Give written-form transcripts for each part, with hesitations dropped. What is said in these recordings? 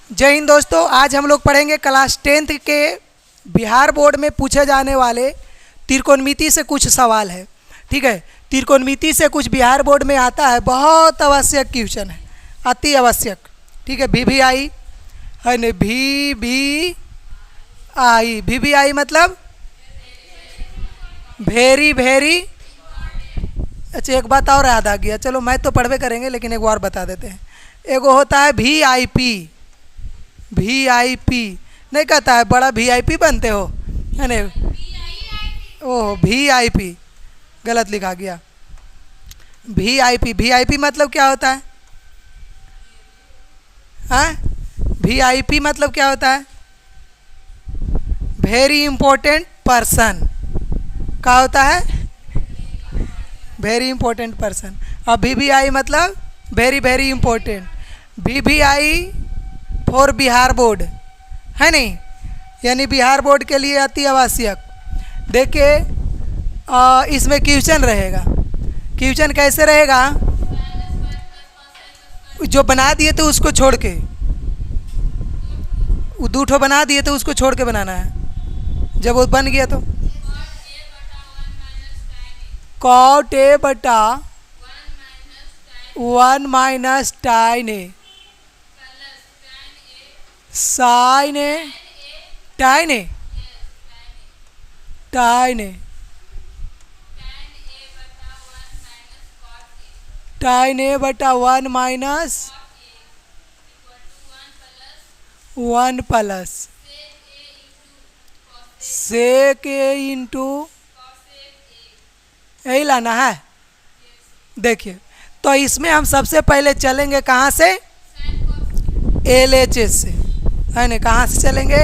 जय हिंद दोस्तों। आज हम लोग पढ़ेंगे क्लास 10th के बिहार बोर्ड में पूछे जाने वाले त्रिकोणमिति से कुछ सवाल है। ठीक है, त्रिकोणमिति से कुछ बिहार बोर्ड में आता है, बहुत आवश्यक क्वेश्चन है, अति आवश्यक। ठीक है, VVI है नहीं, VVI मतलब वेरी वेरी। अच्छा, एक बात और याद आ गया, चलो मैं तो पढ़वे करेंगे लेकिन एक और बता देते हैं। एगो होता है VIP नहीं कहता है बड़ा VIP बनते हो, है नहीं? ओह, VIP गलत लिखा गया। VIP मतलब क्या होता है? हाँ, VIP मतलब क्या होता है? Very important person. क्या होता है? Very important person. और VVI मतलब very very important. VVI for Bihar board, है नहीं, यानी बिहार बोर्ड के लिए अति आवश्यक। देखिए इसमें क्वेश्चन रहेगा। क्वेश्चन कैसे रहेगा? जो बना दिए थे उसको छोड़ के, दो ठो बना दिए थे उसको छोड़ के बनाना है। जब वो बन गया तो cot A बटा 1 minus tan A sin A tan A tan A tan A बटा 1 minus 1 plus sec A into, यही लाना है। देखिए, तो इसमें हम सबसे पहले चलेंगे कहाँ से? LHS से, है ना? कहाँ से चलेंगे?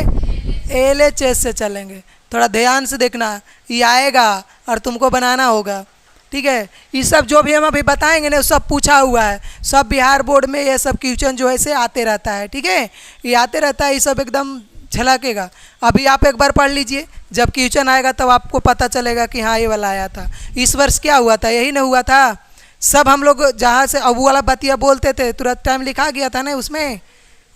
LHS से चलेंगे। थोड़ा ध्यान से देखना, ये आएगा और तुमको बनाना होगा। ठीक है, ये सब जो भी हम अभी बताएंगे ना सब पूछा हुआ है। सब बिहार बोर्ड में ये सब क्वेश्चन जो है से आते रहता है। ठीक है, ये आते रहता है, ये सब एकदम झलकेगा। अभी आप एक बार पढ़ लीजिए, जब क्वेश्चन आएगा तब आपको पता चलेगा कि हाँ ये वाला आया था। इस वर्ष क्या हुआ था? यही ना हुआ था। सब हम लोग जहाँ से अब वाला बतिया बोलते थे तुरंत टाइम लिखा गया था ना उसमें।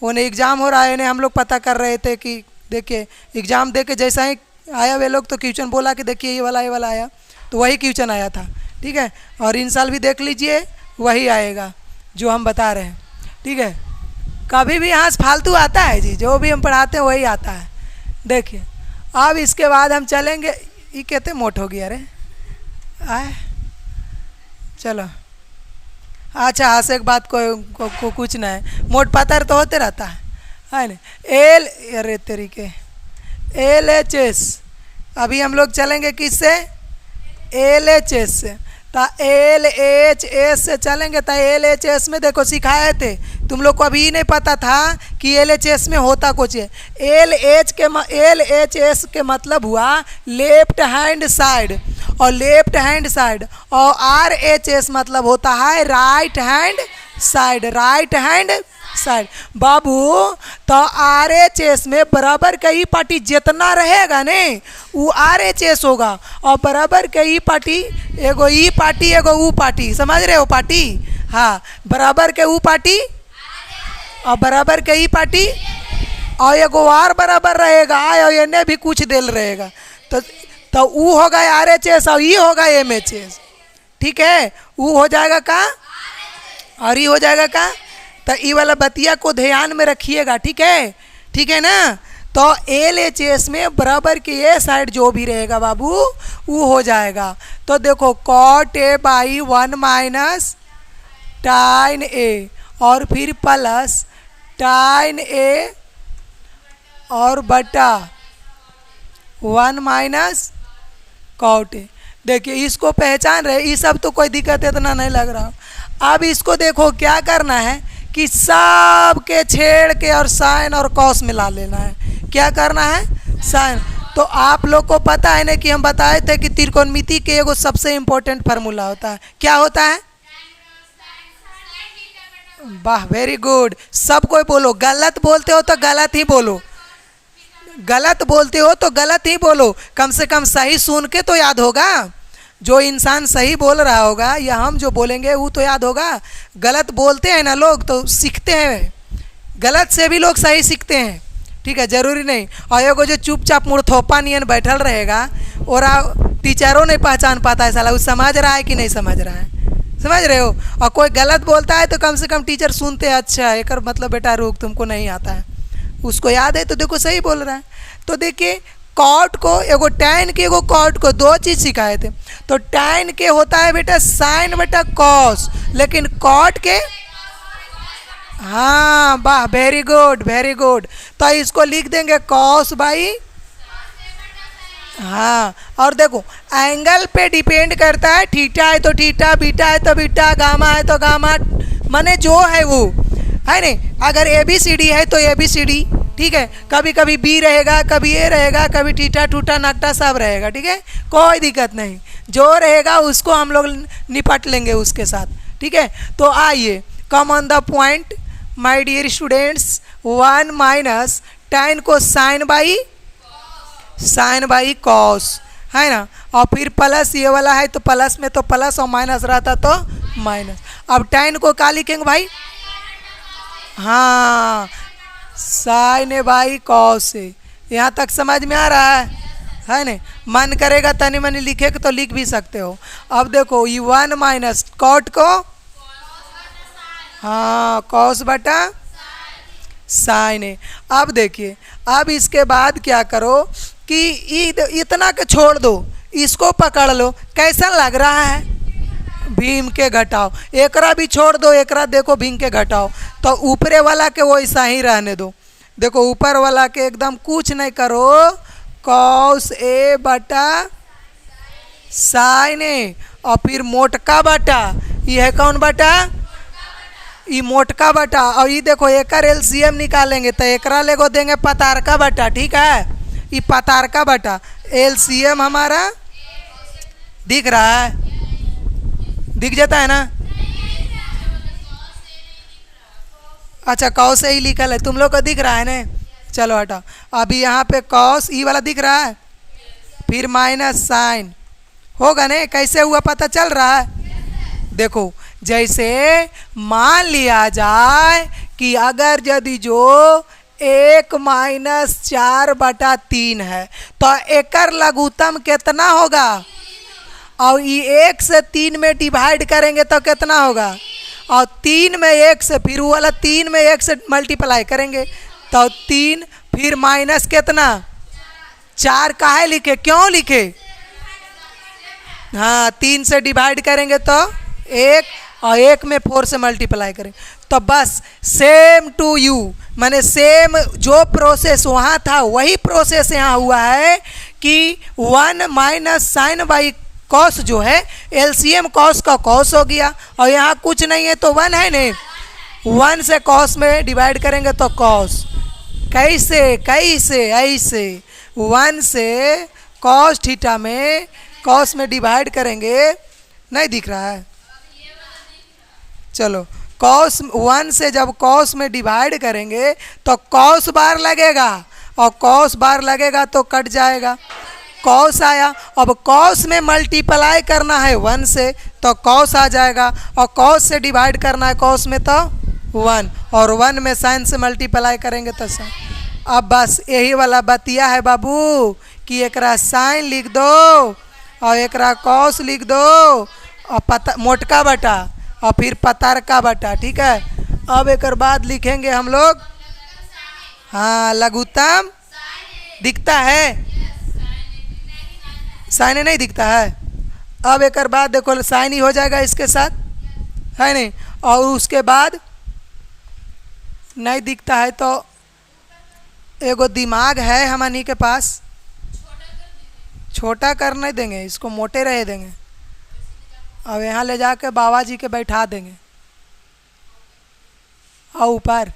वो नहीं एग्ज़ाम हो रहा है ना, हम लोग पता कर रहे थे कि देखिए एग्ज़ाम दे के जैसा ही आया वे लोग तो क्वेश्चन बोला कि देखिए ये वाला आया, तो वही क्वेश्चन आया था। ठीक है, और इन साल भी देख लीजिए वही आएगा जो हम बता रहे हैं। ठीक है, कभी भी यहाँ से फालतू आता है जी, जो भी हम पढ़ाते हैं वही आता है। देखिए अब इसके बाद हम चलेंगे, ये कहते मोट हो गया अरे आए, चलो अच्छा हंस एक बात को कुछ ना है, मोट पत्थर तो होते रहता है ना। अरे तरीके LHS, अभी हम लोग चलेंगे किससे? LHS से। तो LHS से चलेंगे तो LHS में देखो सिखाए थे तुम लोग को, अभी नहीं पता था कि LHS में होता कुछ है। LHS के मतलब हुआ लेफ्ट हैंड साइड, और लेफ्ट हैंड साइड, और RHS मतलब होता है right hand side, right hand side. बाबू तो RHS में बराबर का ई पार्टी जितना रहेगा ने वो RHS होगा, और बराबर का ई पार्टी एगो ई पार्टी एगो ऊ पार्टी, समझ रहे हो पार्टी? हाँ, बराबर के ऊ पार्टी और बराबर के ई पार्टी, और एगो आर बराबर रहेगा और इन्हें भी कुछ देल रहेगा, तो ऊ होगा RHS और ई होगा MHS। ठीक है, ऊ हो जाएगा का और ई हो जाएगा का। तो ई वाला बतिया को ध्यान में रखिएगा। ठीक है, ठीक है ना। तो LHS में बराबर की ये साइड जो भी रहेगा बाबू वो हो जाएगा। तो देखो cot A by 1 minus tan A और फिर प्लस tan A और बटा 1 माइनस cot A। देखिए इसको पहचान रहे, ये सब तो कोई दिक्कत इतना नहीं लग रहा। अब इसको देखो क्या करना है कि सब के छेड़ के और साइन और कॉस मिला लेना है। क्या करना है? साइन। तो आप लोग को पता है ना कि हम बताए थे कि त्रिकोणमिति के एगो सबसे इम्पोर्टेंट फार्मूला होता है। क्या होता है? वाह, वेरी गुड। सब कोई बोलो, गलत बोलते हो तो गलत ही बोलो, गलत बोलते हो तो गलत ही बोलो, कम से कम सही सुन के तो याद होगा। जो इंसान सही बोल रहा होगा या हम जो बोलेंगे वो तो याद होगा। गलत बोलते हैं ना लोग तो सीखते हैं, गलत से भी लोग सही सीखते हैं, ठीक है, जरूरी नहीं। और एगो जो चुपचाप मुड़थोपा नियन बैठल रहेगा और टीचरों नहीं पहचान पाता है साला, वो समझ रहा है कि नहीं समझ रहा है, समझ रहे हो। और कोई गलत बोलता है तो कम से कम टीचर सुनते हैं, अच्छा एक मतलब बेटा रुक तुमको नहीं आता है, उसको याद है तो देखो सही बोल रहा है। तो देखिए कॉट को एगो टैन के एगो कॉट को दो चीज़ सिखाए थे। तो टैन के होता है बेटा साइन बेटा कॉस, लेकिन कॉट के हाँ वाह वेरी गुड वेरी गुड। तो इसको लिख देंगे कॉस बाई हाँ। और देखो एंगल पे डिपेंड करता है, थीटा है तो थीटा, बीटा है तो बीटा, गामा है तो गामा, माने जो है वो है नहीं। अगर ए बी सी डी है तो ए बी सी डी, ठीक है, कभी कभी बी रहेगा, कभी ए रहेगा, कभी ठीठा टूटा नकटा सब रहेगा, ठीक है, कोई दिक्कत नहीं, जो रहेगा उसको हम लोग निपट लेंगे उसके साथ, ठीक है। तो आइए come on the point my dear students, 1 minus tan को साइन बाई कॉस है ना, और फिर प्लस ये वाला है तो प्लस में तो प्लस और माइनस रहता तो माइनस। अब tan को क्या लिखेंगे भाई, हाँ साइन बाई कॉस से। यहाँ तक समझ में आ रहा है नहीं, मन करेगा तनी मनी लिखे तो लिख भी सकते हो। अब देखो ये 1 माइनस कॉट को हाँ कॉस बटा साइन है। अब देखिए अब इसके बाद क्या करो कि इतना के छोड़ दो, इसको पकड़ लो, कैसा लग रहा है, भीम के घटाओ, एकरा भी छोड़ दो, एकरा देखो भीम के घटाओ, तो ऊपरे वाला के वैसा ही रहने दो। देखो ऊपर वाला के एकदम कुछ नहीं करो, कॉस ए बटा साइन ए, और फिर मोटका बटा, ये है कौन बटा, ये मोटका बटा, और ये देखो एकर एलसीएम निकालेंगे तो एकरा लेगो देंगे पतारका बटा, ठीक है, ये पतारका बटा, एलसीएम हमारा दिख रहा है, दिख जाता है ना, अच्छा कॉस से ही लिखल है, तुम लोग को दिख रहा है ना, चलो हटा। अभी यहाँ पे कॉस ई वाला दिख रहा है, फिर माइनस साइन होगा ना, कैसे हुआ पता चल रहा है। देखो जैसे मान लिया जाए कि अगर यदि जो 1 माइनस 4 बटा 3 है तो एकर लघुत्तम कितना होगा, और ये 1 से 3 में डिवाइड करेंगे तो कितना होगा, और 3 में 1 से, फिर वो वाला 3 में 1 से मल्टीप्लाई करेंगे तो 3, फिर माइनस कितना 4, काहे लिखे, क्यों लिखे, हाँ 3 से डिवाइड करेंगे तो 1, और 1 में 4 से मल्टीप्लाई करें तो बस सेम टू यू, माने सेम जो प्रोसेस वहाँ था वही प्रोसेस यहाँ हुआ है कि 1 माइनस साइन बाई कॉस जो है एलसीएम कॉस का कॉस हो गया, और यहाँ कुछ नहीं है तो 1 है नहीं, 1 से कॉस में डिवाइड करेंगे तो कॉस, कैसे कैसे ऐसे 1 से कॉस थीटा में कॉस में डिवाइड करेंगे, नहीं दिख रहा है, चलो कॉस 1 से जब कॉस में डिवाइड करेंगे तो कॉस बार लगेगा, और कॉस बार लगेगा तो कट जाएगा, कॉस आया, अब कॉस में मल्टीप्लाई करना है 1 से तो कॉस आ जाएगा, और कॉस से डिवाइड करना है कॉस में तो 1, और 1 में साइन से मल्टीप्लाई करेंगे तो साइन। अब बस यही वाला बतिया है बाबू कि एकरा साइन लिख दो और एकरा कॉस लिख दो, और मोटका बटा और फिर पतारका बटा, ठीक है। अब एक बाद लिखेंगे हम लोग, हाँ लघुत्तम दिखता है, साइन नहीं दिखता है। अब एक बाद देखो साइन ही हो जाएगा इसके साथ, है नहीं, और उसके बाद नहीं दिखता है तो एगो दिमाग है हमनी के पास, छोटा कर नहीं देंगे, इसको मोटे रह देंगे, अब यहाँ ले जाके बाबा जी के बैठा देंगे और ऊपर,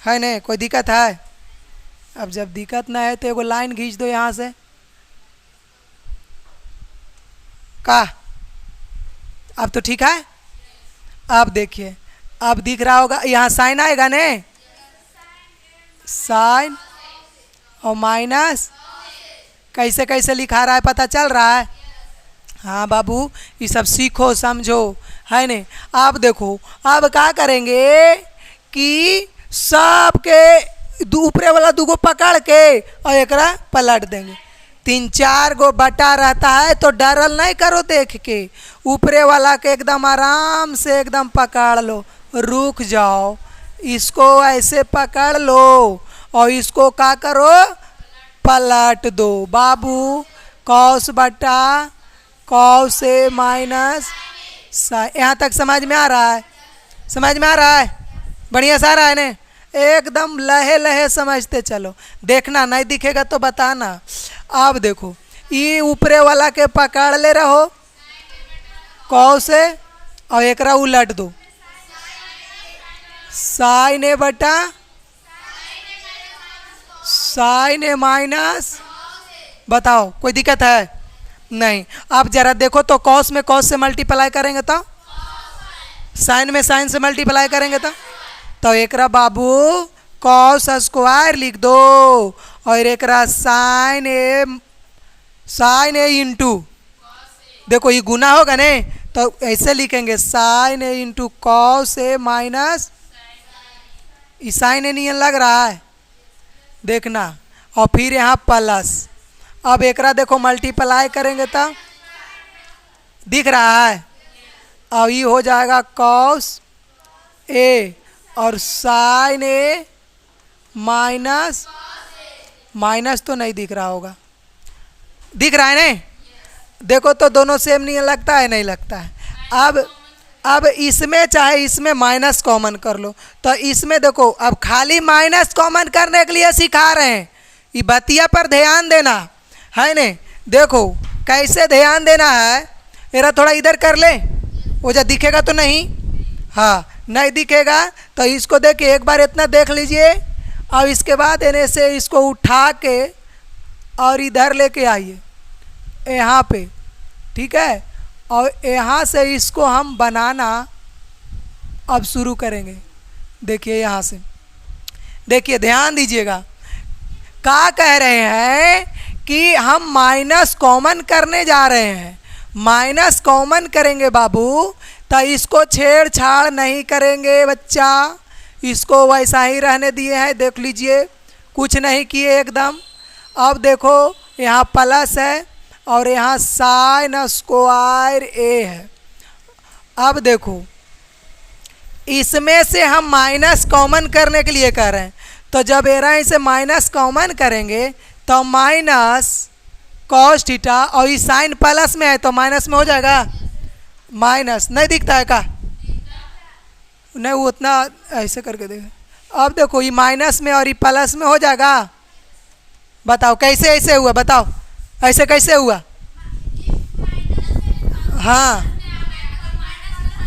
है नहीं, कोई दिक्कत है। अब जब दिक्कत ना है तो एगो लाइन खींच दो यहाँ से, का अब तो ठीक है। अब देखिए अब दिख रहा होगा, यहाँ साइन आएगा ने, साइन और माइनस कैसे कैसे लिखा रहा है पता चल रहा है। हाँ बाबू ये सब सीखो समझो, है नहीं। आप देखो अब क्या करेंगे कि सबके ऊपरे वाला दूगो पकड़ के और एकरा पलट देंगे। 3-4 गो बटा रहता है तो डरल नहीं करो देख के, ऊपरे वाला के एकदम आराम से एकदम पकड़ लो, रुक जाओ, इसको ऐसे पकड़ लो और इसको क्या करो, पलट दो। बाबू कॉस बटा कॉस ए माइनस साइन। यहाँ तक समझ में आ रहा है? समझ में आ रहा है? बढ़िया सा आ रहा है ने? एकदम लहे लहे समझते चलो, देखना नहीं दिखेगा तो बताना। अब देखो ये ऊपरे वाला के पकड़ ले रहो कॉस से और एकरा उलट दो, साइन ए बटा साइन ए माइनस। बताओ कोई दिक्कत है? नहीं। अब जरा देखो तो कॉस में कॉस से मल्टीप्लाई करेंगे तो साइन में साइन से मल्टीप्लाई करेंगे तो एकरा बाबू कॉस स्क्वायर लिख दो और एकरा साइन ए इंटू, देखो ये गुना होगा ने तो ऐसे लिखेंगे sign A into cos A minus, ये साइन ए नहीं लग रहा है देखना, और फिर यहाँ प्लस। अब एकरा देखो मल्टीप्लाई करेंगे तो दिख रहा है, अब ये हो जाएगा कॉस ए और साइन ए माइनस, माइनस तो नहीं दिख रहा होगा, दिख रहा है नहीं? देखो तो दोनों सेम नहीं लगता है, नहीं लगता है। अब इसमें चाहे इसमें माइनस कॉमन कर लो, तो इसमें देखो अब खाली माइनस कॉमन करने के लिए सिखा रहे हैं, ये बतिया पर ध्यान देना है नहीं। देखो कैसे ध्यान देना है, मेरा थोड़ा इधर कर ले, वो जो दिखेगा तो नहीं, हाँ नहीं दिखेगा तो इसको देखिए एक बार इतना देख लीजिए, और इसके बाद इन्हें से इसको उठा के और इधर लेके आइए यहाँ पे, ठीक है, और यहाँ से इसको हम बनाना अब शुरू करेंगे। देखिए यहाँ से देखिए ध्यान दीजिएगा, क्या कह रहे हैं कि हम माइनस कॉमन करने जा रहे हैं, माइनस कॉमन करेंगे बाबू, तो इसको छेड़छाड़ नहीं करेंगे बच्चा, इसको वैसा ही रहने दिए हैं, देख लीजिए कुछ नहीं किए एकदम। अब देखो यहाँ प्लस है और यहाँ साइन स्क्वायर ए है। अब देखो इसमें से हम माइनस कॉमन करने के लिए कर रहे हैं, तो जब एरा इसे माइनस कॉमन करेंगे तो माइनस कॉस थीटा, और ये साइन प्लस में है तो माइनस में हो जाएगा, माइनस नहीं दिखता है का? नहीं वो उतना ऐसे करके देखो। अब देखो ये माइनस में और ये प्लस में हो जाएगा, बताओ कैसे ऐसे हुआ, बताओ ऐसे कैसे हुआ? हाँ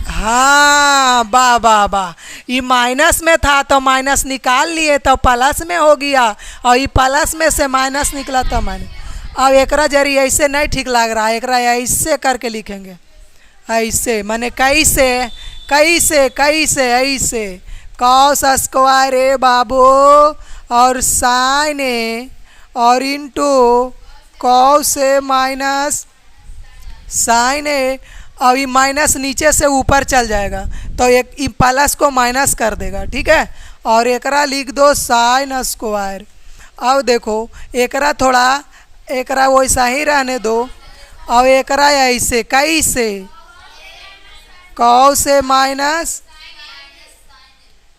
हाँ, वाह वाह वाह, ये माइनस में था तो माइनस निकाल लिए तो प्लस में हो गया, और ये प्लस में से माइनस निकला तो माइनस। अब एकरा जरी ऐसे नहीं ठीक लग रहा है, एकरा ऐसे करके लिखेंगे, ऐसे माने कैसे कैसे कैसे ऐसे, कॉस स्क्वायर ए बाबू और साइन ए और into cos A minus sign ए, और ये माइनस नीचे से ऊपर चल जाएगा तो एक प्लस को माइनस कर देगा, ठीक है, और एकरा लिख दो साइन स्क्वायर। अब देखो एकरा थोड़ा एकरा वैसा ही रहने दो, और एकरा ऐसे कैसे cos A minus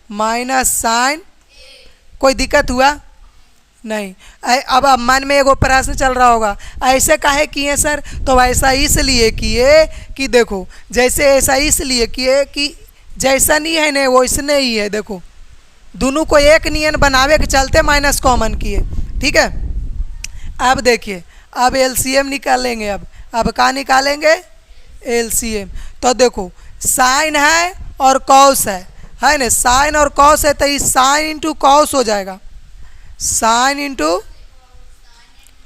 minus sign, कोई दिक्कत हुआ नहीं? अब मन में एगो प्रश्न चल रहा होगा, ऐसे काहे किए सर? तो ऐसा इसलिए किए कि देखो, जैसे ऐसा इसलिए किए कि जैसा नहीं है ना वैसने ही है, देखो दोनों को एक नियन बनावे के चलते माइनस कॉमन किए, ठीक है। अब देखिए अब एलसीएम निकालेंगे, अब क्या निकालेंगे? एलसीएम। तो देखो साइन है और कॉस है ना, साइन और कॉस है तो ये साइन इंटू कॉस हो जाएगा, साइन इंटू,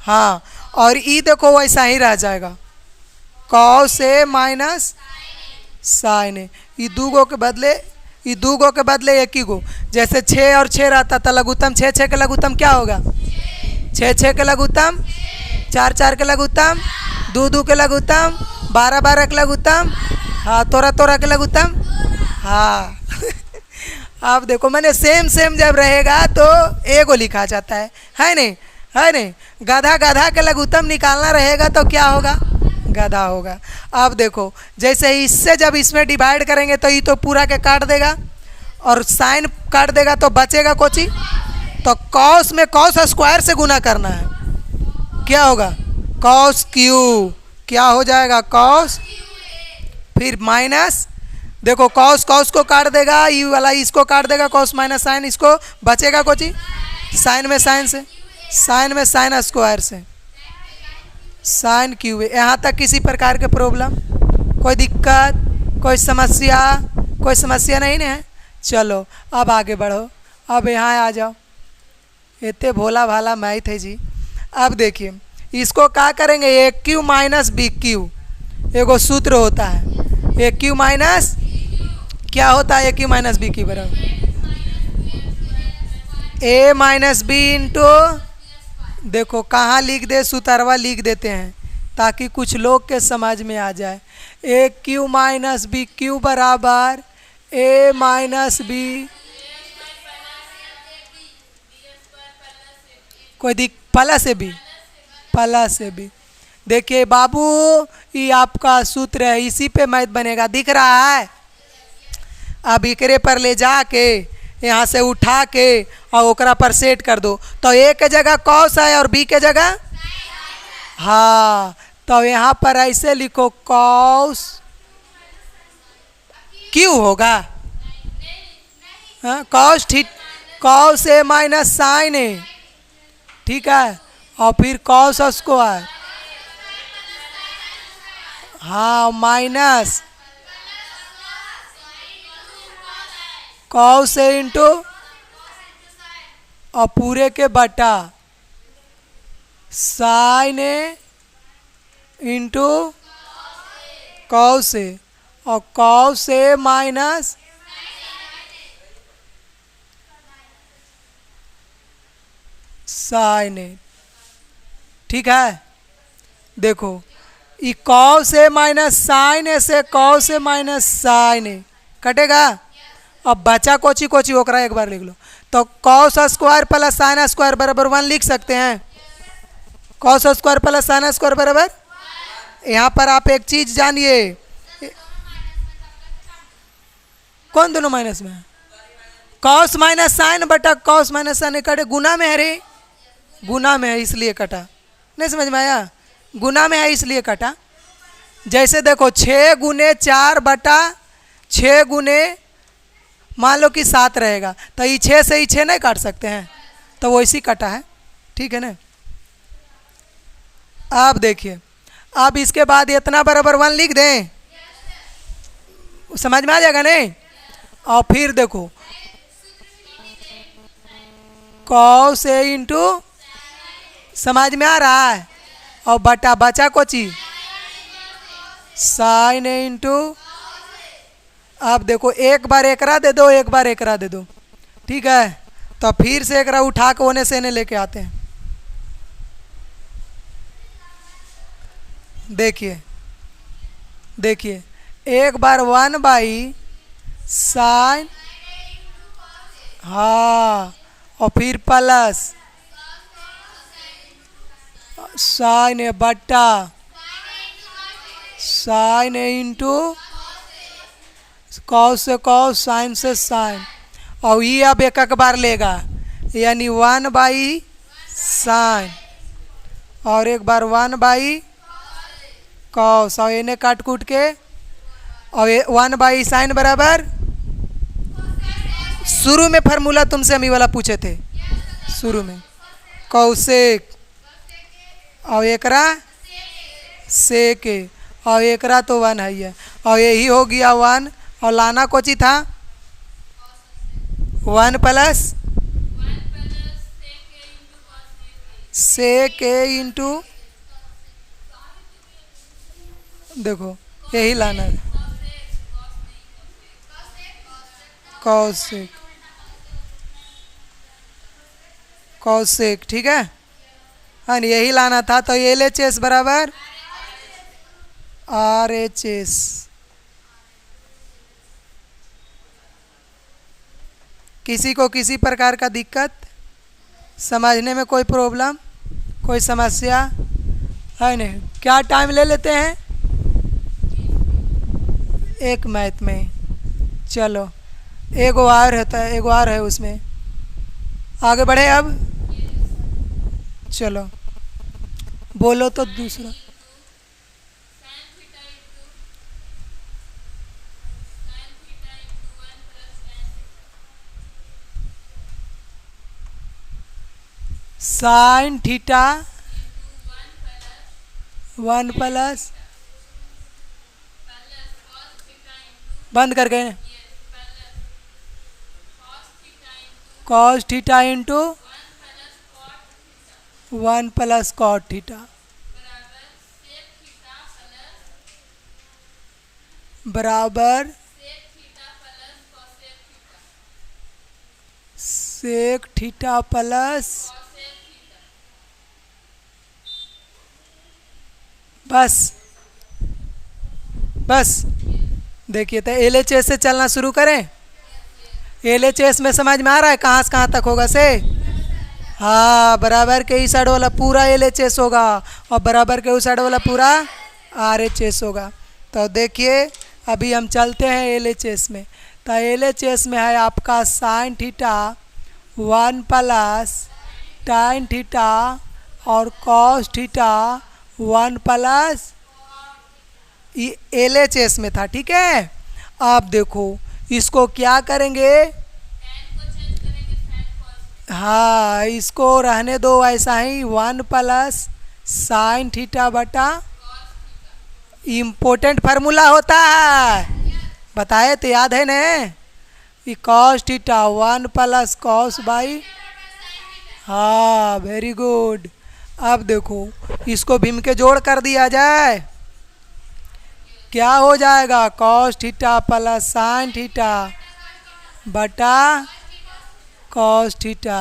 हाँ, और ई देखो वैसा ही रह जाएगा, कॉस ए माइनस साइन ए। ये दूगो के बदले एक ही गो, जैसे 6 और 6 रहता था लघुत्तम, 6 6 के लघुत्तम क्या होगा? 6 6 के लघुत्तम, 4 4 के लघुत्तम, 2 2 के लघुत्तम, 12 12 के लघुत्तम, हाँ तोरा तोरा के लघुत्तम हाँ अब देखो मैंने सेम सेम जब रहेगा तो ए को लिखा जाता है नहीं, है नहीं। गधा गधा के लघुत्तम निकालना रहेगा तो क्या होगा, गधा होगा। अब देखो जैसे इससे जब इसमें डिवाइड करेंगे तो ये तो पूरा के काट देगा और साइन काट देगा तो बचेगा कोची, तो कॉस में कॉस स्क्वायर से गुना करना है, क्या होगा कॉस क्यू, क्या हो जाएगा कॉस, फिर माइनस, देखो कॉस कॉस को काट देगा, यू वाला इसको काट देगा, कॉस माइनस साइन, इसको बचेगा कोची साइन में साइन से, साइन में साइन स्क्वायर से, साइन क्यू। यहाँ तक किसी प्रकार के प्रॉब्लम, कोई दिक्कत, कोई समस्या नहीं है। चलो अब आगे बढ़ो, अब यहाँ आ जाओ, इतने भोला भाला मैथ है जी। अब देखिए इसको क्या करेंगे, ए क्यू माइनस बी क्यू, एगो सूत्र होता है, ए क्यू माइनस क्या होता है, ए क्यू माइनस बी क्यू बराबर ए माइनस बी इंटू, देखो कहाँ लिख दे, सुतरवा लिख देते हैं ताकि कुछ लोग के समझ में आ जाए। A cube minus B cube बराबर ए माइनस बी, कोई दिक plus A B, plus A B. देखिए बाबू ये आपका सूत्र है, इसी पे मैथ बनेगा, दिख रहा है। अब इकरे पर ले जाके यहाँ से उठा के और ओकरा पर सेट कर दो, तो ए के जगह कॉस है और बी के जगह, हाँ तो यहाँ पर ऐसे लिखो कॉस क्यू होगा, हाँ कॉस, ठीक कॉस ए माइनस साइन ए, ठीक है, और फिर कॉस स्क्वायर, हाँ माइनस कॉस ए इंटू और पूरे के बटा sign A into cos A, और कॉस ए माइनस साइन ए, ठीक है। देखो ये कॉस ए माइनस साइन ए से कॉस ए माइनस साइन ए कटेगा, अब बचा कोची कोची ओकरा एक बार लिख लो, तो cos square plus sine square बराबर 1 लिख सकते हैं, cos square plus sine square बराबर। यहाँ पर आप एक चीज जानिए, कौन दोनों माइनस में है, कॉस माइनस साइन बटा कॉस माइनस साइन कटे, गुना में है रे, गुना में है इसलिए कटा, नहीं समझ में आया, गुना में है इसलिए कटा। जैसे देखो 6 गुने 4 बटा 6 गुने मान लो कि 7 रहेगा, तो ये 6 से ही 6 नहीं काट सकते हैं, तो वो इसी कटा है, ठीक है ना। अब देखिए अब इसके बाद इतना बराबर 1 लिख दें, समझ में आ जाएगा नहीं। और फिर देखो कॉस ए इंटू, समझ में आ रहा है, और बटा बचा कोची साइन ए इंटू, अब देखो एक बार एकरा दे दो, एक बार एकरा दे दो, ठीक है, तो फिर से एकरा उठा के होने से लेके आते हैं। देखिए देखिए एक बार 1 बाई साइन, हाँ, और फिर प्लस साइन ए बट्टा साइन ए इंटू कॉस से कॉस, साइन से साइन, और ये अब एक एक बार लेगा, यानी 1 बाई साइन और एक बार 1 बाई कॉस, और इन्हें काट कूट के, और 1 बाई साइन बराबर, शुरू में फार्मूला तुमसे हम ये वाला पूछे थे, शुरू में कौसेक, और एकरा सेक, और एकरा तो 1 है, और यही हो गया 1, और लाना कोची था 1 प्लस सेक ए इंटू, देखो यही लाना है कॉसेक, कॉसेक, ठीक है, हाँ यही लाना था। तो एल एच एस बराबर आर एच एस, किसी को किसी प्रकार का दिक्कत, समझने में कोई प्रॉब्लम, कोई समस्या है नहीं? क्या टाइम ले लेते हैं एक मैथ में? चलो एक और होता है, एक और है उसमें। आगे बढ़े अब। चलो बोलो तो दूसरा। साइन थीटा 1 प्लस, बंद करके, cos theta into 1 plus cot theta बराबर सेक थीटा प्लस, बस बस। देखिए तो LHS से चलना शुरू करें। LHS में समझ में आ रहा है कहाँ से कहाँ तक होगा से? हाँ, बराबर के इस साइड वाला पूरा LHS होगा और बराबर के उस साइड वाला पूरा RHS होगा। तो देखिए अभी हम चलते हैं LHS में। तो LHS में है आपका साइन थीटा 1 प्लस टाइन थीटा और कॉस थीटा 1 प्लस, ये LHS में था, ठीक है। अब देखो इसको क्या करेंगे, हाँ इसको रहने दो ऐसा ही 1 प्लस साइन थीटा बटा, इम्पोर्टेंट फार्मूला होता है, बताए तो याद है न, ये cos theta 1 plus cos by, हाँ वेरी गुड। अब देखो इसको भीम के जोड़ कर दिया जाए, क्या हो जाएगा, cos theta plus sine theta बटा कॉस थीटा,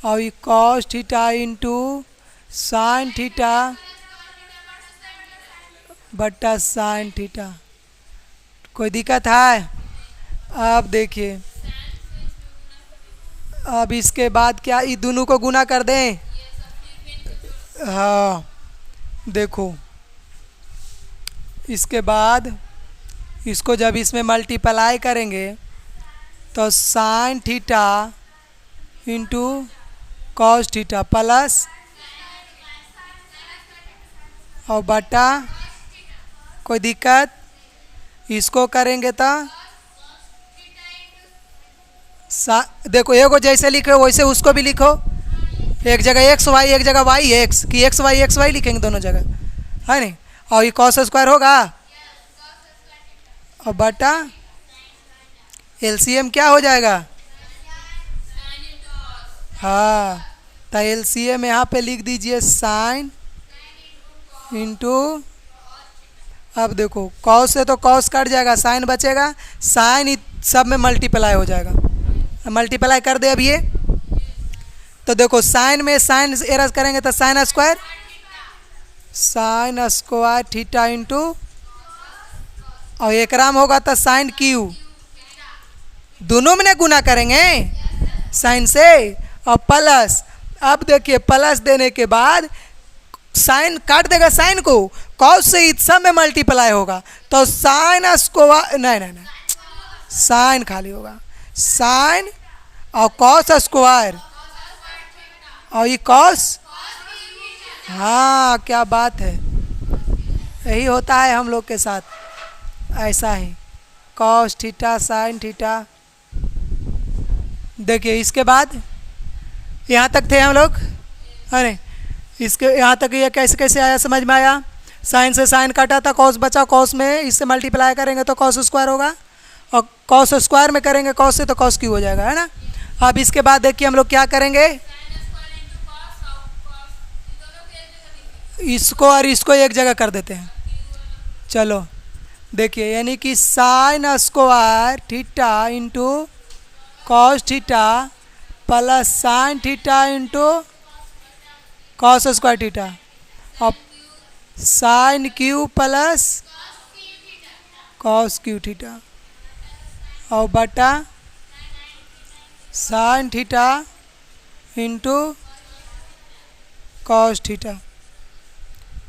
और ये cos theta into sine theta बटा साइन थीटा। कोई दिक्कत है? अब देखिए अब इसके बाद क्या, ये दोनों को गुना कर दें, हाँ देखो इसके बाद इसको जब इसमें मल्टीप्लाई करेंगे तो sine theta into cos theta plus और बटा, कोई दिक्कत? इसको करेंगे तो देखो एगो जैसे लिखो वैसे उसको भी लिखो, एक जगह एक्स वाई एक जगह वाई एक्स, कि एक्स वाई लिखेंगे दोनों जगह, है नहीं। और ये कॉस स्क्वायर होगा और बटा LCM क्या हो जाएगा, हाँ तो LCM यहाँ पे लिख दीजिए साइन इंटू, अब देखो कॉस से तो कॉस कट जाएगा, साइन बचेगा, साइन सब में मल्टीप्लाई हो जाएगा, मल्टीप्लाई कर दे अब ये, तो देखो साइन में साइन एरज करेंगे तो साइन स्क्वायर थीटा इंटू, और एक राम होगा तो साइन क्यू, दोनों में गुना करेंगे साइन से, और प्लस, अब देखिए प्लस देने के बाद साइन काट देगा साइन को, कॉस से सब में मल्टीप्लाई होगा तो साइन स्क्वायर, नहीं साइन खाली होगा, साइन और कॉस स्क्वायर और ये कॉस, हाँ क्या बात है, यही होता है हम लोग के साथ, ऐसा ही कॉस थीटा साइन थीटा। देखिए इसके बाद यहाँ तक थे हम लोग, अरे इसके यहाँ तक ये कैसे कैसे आया, समझ में आया? साइन से साइन काटा था, कॉस बचा, कॉस में इससे मल्टीप्लाई करेंगे तो कॉस स्क्वायर होगा, और कॉस स्क्वायर में करेंगे कॉस से तो कॉस क्यू हो जाएगा, है ना। अब इसके बाद देखिए हम लोग क्या करेंगे, इसको और इसको एक जगह कर देते हैं। चलो देखिए यानी कि sine square theta into cos theta plus sine theta into cos square theta और sine cube plus cos cube theta और बटा sine theta into cos theta.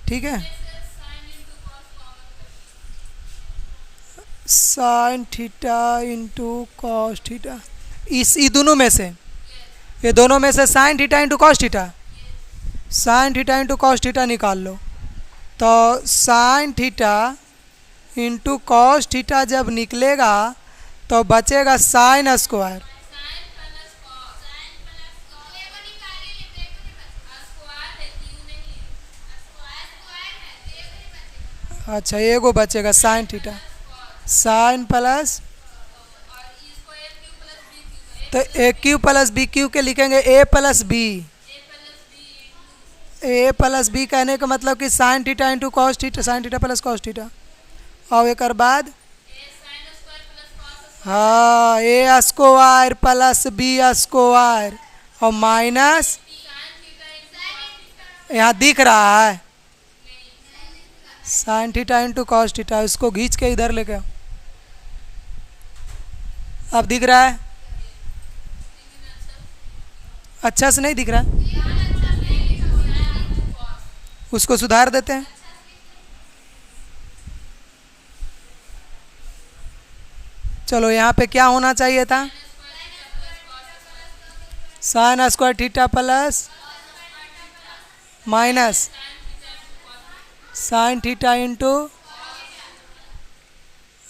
ठीक है, sine theta into cos theta, ये दोनों में से, ये दोनों में से sine theta into cos theta, sine theta into cos theta निकाल लो। तो sine theta into cos theta जब निकलेगा तो बचेगा साइन स्क्वायर। अच्छा, एगो बचेगा साइन थीटा, साइन प्लस, तो ए क्यू प्लस बी क्यू के लिखेंगे ए प्लस बी, ए प्लस बी कहने का मतलब कि sign theta into cos theta, sine theta plus cos theta. और एक बाद हाँ ए स्क्वायर प्लस बी स्क्वायर और माइनस, यहाँ दिख रहा है sine theta into cos theta, इसको खींच के इधर लेके आओ। अब दिख रहा है? अच्छा से नहीं दिख रहा, उसको सुधार देते हैं। चलो यहाँ पे क्या होना चाहिए था, sign square theta plus minus sign theta into,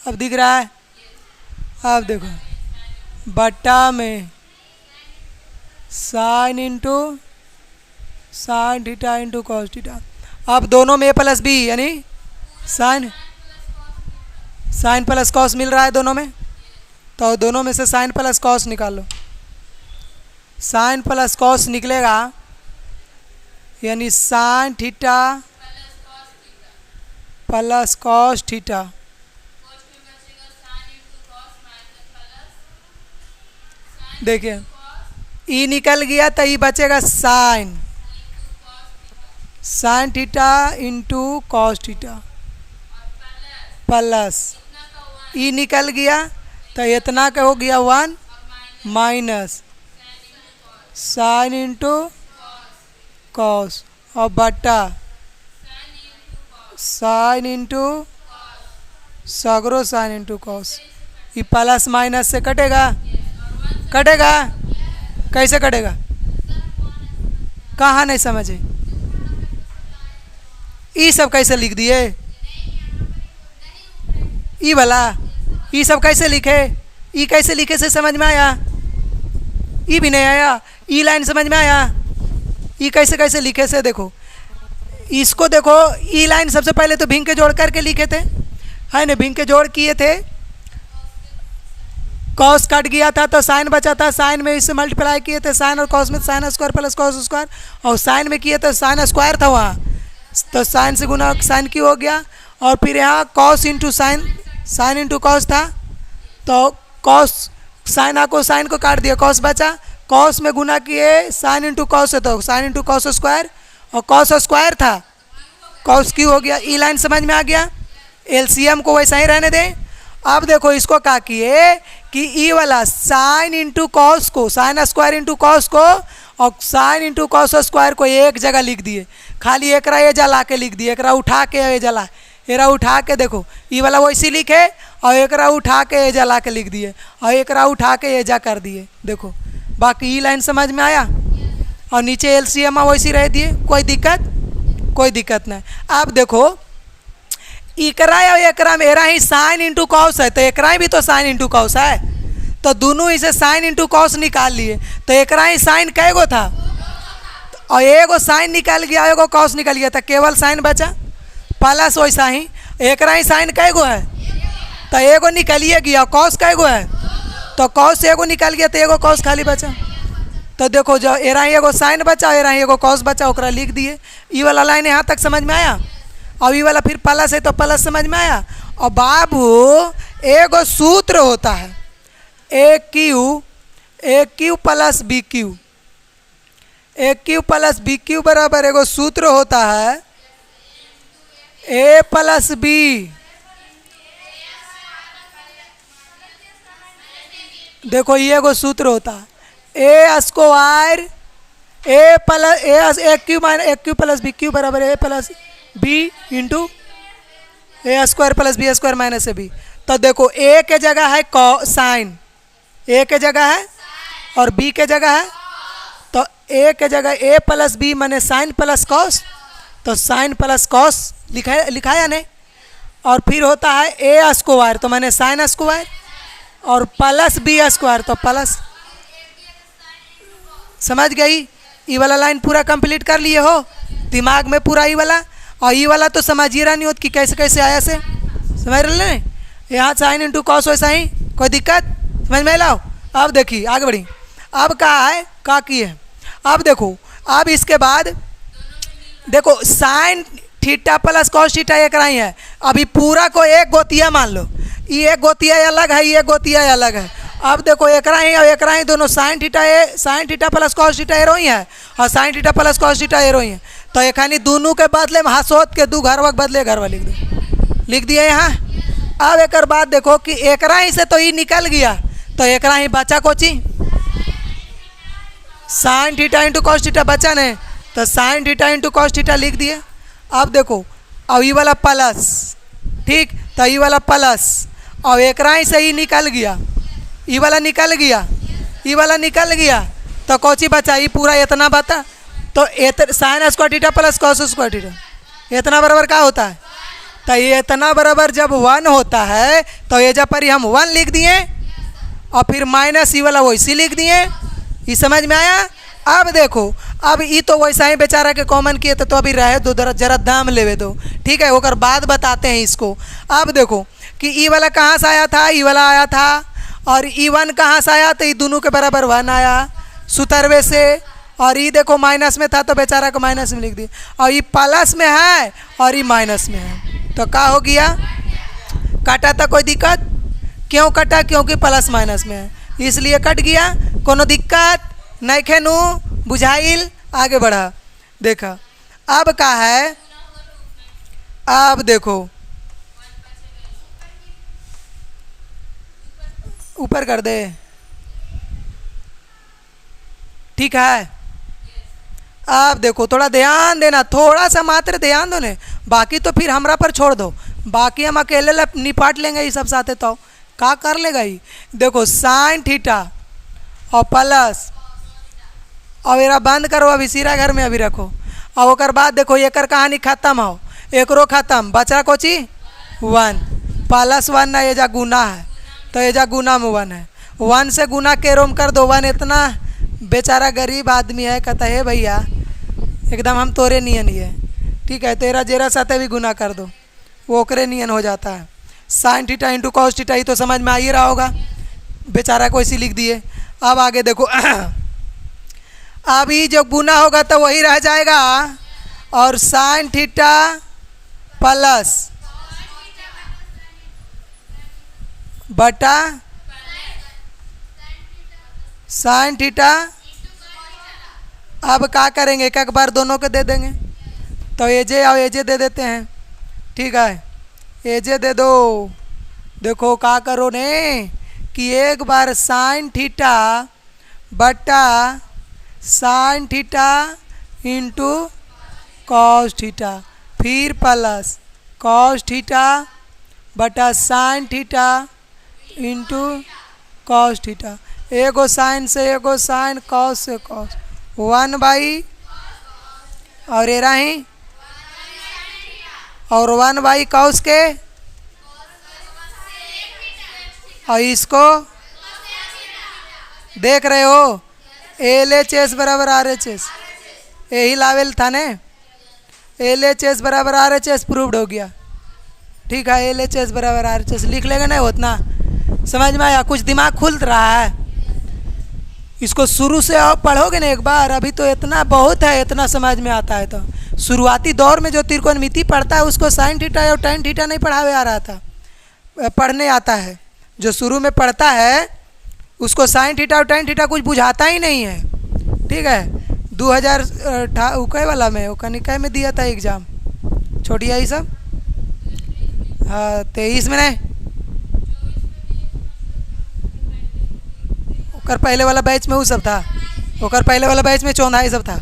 अब दिख रहा है? अब देखो बट्टा में sine into sine theta into cos theta. अब दोनों में ए प्लस बी यानी साइन, साइन प्लस कॉस मिल रहा है दोनों में, तो दोनों में से साइन प्लस कॉस निकालो। साइन प्लस कॉस निकलेगा यानी sign theta plus cos theta, देखिए ई निकल गया तो ई बचेगा sign, sign theta into cos theta plus ई निकल गया तो इतना का हो गया 1 माइनस साइन इंटू कॉस और बट्टा साइन इंटू सगरो साइन इंटू कॉस। ये प्लस माइनस से कटेगा, कटेगा कैसे कटेगा, कहाँ नहीं समझे, ये सब कैसे लिख दिए, ई वाला ये सब कैसे लिखे, ई कैसे लिखे से समझ में आया, ई भी नहीं आया, ई लाइन समझ में आया, ई कैसे कैसे लिखे से देखो, इसको देखो ई लाइन सबसे पहले तो भिंग के जोड़ करके लिखे थे, है ना, भिंग के जोड़ किए थे, कॉस कट गया था तो साइन बचा था, साइन में इससे मल्टीप्लाई किए थे, साइन और कॉस में sine square plus cos square, और साइन में किए तो साइन स्क्वायर था वहाँ, तो साइन से गुना साइन क्यू हो गया, और फिर यहाँ cos into sine, sine into cos था तो कॉस साइन को साइन को काट दिया, कॉस बचा, कॉस में गुना किए साइन इंटू कॉस है तो साइन इंटू कॉस स्क्वायर, और कॉस स्क्वायर था कॉस क्यू हो गया। ई लाइन समझ में आ गया, एलसीएम को वैसा ही रहने दें। अब देखो इसको क्या किए कि ई वाला साइन इंटू कॉस को, साइन स्क्वायर इंटू कॉस को और साइन इंटू कॉस स्क्वायर को एक जगह लिख दिए, खाली एक रा एजा ला के लिख दिए, एक रा उठा के एजा ला, एरा उठा के देखो ई वाला वैसी लिखे और एक रा उठा के एजा ला के लिख दिए और एक रा उठा के एजा कर दिए, देखो बाकी ई लाइन समझ में आया, और नीचे एलसीएम वैसी रह दिए, कोई दिक्कत, कोई दिक्कत नहीं। अब देखो इकरा और एकरा में एरा ही साइन इंटू कॉस है तो एकरा भी तो साइन इंटू कॉस है, तो दोनों इसे साइन इंटू कॉस निकाल लिए, तो एकरा ही साइन कैगो था और एगो साइन निकल गया, एगो कॉस निकल गया, तो केवल साइन बचा, प्लस वैसा ही एकरा ही साइन कैगो है तो एगो निकलिए गया, कॉस कैगो है तो कॉस एगो निकल गया तो एगो कॉस खाली बचा, तो देखो जो एरा ही एगो साइन बचा, एरा ही एगो कॉस बचा, ओकरा लिख दिए। ई वाला लाइन यहाँ तक समझ में आया, और ये वाला फिर प्लस है तो प्लस समझ में आया। और बाबू एगो सूत्र होता है ए क्यू प्लस बी क्यू, ए क्यू प्लस बी क्यू बराबर एगो सूत्र होता है ए प्लस बी, देखो ये एगो सूत्र होता है a square a plus a cube minus a cube plus b cube बराबर a plus b into a square plus b square minus a b. तो देखो ए के जगह है साइन, ए के जगह है और बी के जगह है, तो ए के जगह ए प्लस बी माने साइन प्लस कॉस, तो साइन प्लस कॉस लिखा या नहीं। और फिर होता है ए स्क्वायर तो मैंने साइन स्क्वायर और प्लस बी स्क्वायर तो प्लस। समझ गई? ई वाला लाइन पूरा कंप्लीट कर लिए हो दिमाग में पूरा ई वाला, और ई वाला तो समझिए रहा नहीं होता कि कैसे कैसे आया से, समझ रहे हैं? यहाँ साइन इंटू कॉस वैसा ही, कोई दिक्कत समझ में लाओ। अब देखिए आगे बढ़ी, अब कहा है का की है, अब देखो अब इसके बाद देखो sign theta plus cos theta एक राही है। अभी पूरा को एक गोतिया मान लो, ये एक गोतिया अलग है, ये गोतिया अलग है। अब देखो एक राही और एक राही दोनों sine theta plus cos theta एरो ही है, और sine theta plus cos theta एरो ही है। तो एखानी दोनों के बदले में हंसोत के दू घर वक्त बदले घरवा लिख दिया यहाँ। अब एक बात देखो कि एक राही से तो ये निकल गया, तो एक राही बचा Kochi sign theta into cos theta बचा नहीं, तो sine theta into cos theta लिख दिए। अब देखो अब ये वाला प्लस, ठीक, तो ये वाला प्लस और एक राही से ही निकल गया, ये वाला निकल गया, ये वाला निकल गया, तो कौची बचा ये पूरा इतना बता। तो sign square theta plus cos square theta इतना बराबर क्या होता है, तो ये इतना बराबर जब 1 होता है तो ये जब पर ही हम 1 लिख दिए और फिर माइनस ई वाला वैसे लिख दिए। ये समझ में आया? अब देखो अब ये तो वैसा ही बेचारा के कॉमन किए तो अभी रहे दो जरा दाम लेवे दो, ठीक है, होकर बाद बताते हैं इसको। अब देखो कि ई वाला कहाँ से आया था, ई वाला आया था, और E1 कहाँ से आया, तो ये दोनों के बराबर 1 आया सुतरवे से, और ये देखो माइनस में था तो बेचारा को माइनस में लिख दिया, और ये प्लस में है और ये माइनस में है, तो क्या हो गया, काटा था, कोई दिक्कत? क्यों कटा? क्योंकि प्लस माइनस में है इसलिए कट गया। कोनो दिक्कत नहीं खेनू, बुझाइल? आगे बढ़ा देखा। अब क्या है, अब देखो ऊपर कर दे, ठीक है। अब देखो थोड़ा ध्यान देना, थोड़ा सा मात्र ध्यान दो ने, बाकी तो फिर हमरा पर छोड़ दो, बाकी हम अकेले निपाट लेंगे ये सब साथे। तो का कर लेगा ही, देखो साइन थीटा और प्लस, और मेरा बंद करो अभी सीरा घर में अभी रखो, और ओकर बाद देखो एकर कहानी खत्म हो, एकरो खत्म, बचा कोची 1 प्लस 1 ना, ये जा गुना है तो ये जा गुना में 1 है, 1 से गुना के रोम कर दो 1। इतना बेचारा गरीब आदमी है, कहता है भैया एकदम हम तोरे नियन ही है, ठीक है, तेरा जेरा साथे भी गुना कर दो, वो ओकरे नियन हो जाता है। Sine theta into cos theta, ही तो समझ में आ ही रहा होगा, बेचारा को इसी लिख दिए। अब आगे देखो अब ये जो गुना होगा तो वही रह जाएगा, और साइन थीटा प्लस बटा साइन थीटा। अब क्या करेंगे, एक एक बार दोनों के दे देंगे, तो एजे और एजे दे देते हैं, ठीक है, एजे दे दो। देखो क्या करो ने कि एक बार साइन थीटा बटा sine theta into cos theta, फिर प्लस कॉस थीटा बटा sine theta into cos theta, एगो साइन से एगो साइन, कॉस से कॉस, 1 और ये रही और 1 कॉस के, और इसको देख रहे हो LHS बराबर RHS, यही लावेल था ने, LHS बराबर RHS प्रूव्ड हो गया, ठीक है, LHS बराबर RHS लिख लेगा नहीं उतना, समझ में आया? कुछ दिमाग खुल रहा है, इसको शुरू से आप पढ़ोगे ना एक बार, अभी तो इतना बहुत है, इतना समझ में आता है। तो शुरुआती दौर में जो त्रिकोणमिति पढ़ता है उसको साइन थीटा और tan थीटा नहीं पढ़ावे आ रहा था, पढ़ने आता है, जो शुरू में पढ़ता है उसको साइन थीटा और tan थीटा कुछ बुझाता ही नहीं है, ठीक है। 2000 वाला में कनिकाय में दिया था एग्ज़ाम, छोटिया ही सब, हाँ 23 में नहीं, ओकर पहले वाला बैच में वो सब था, ओकर पहले वाला बैच में चौंधाई सब था।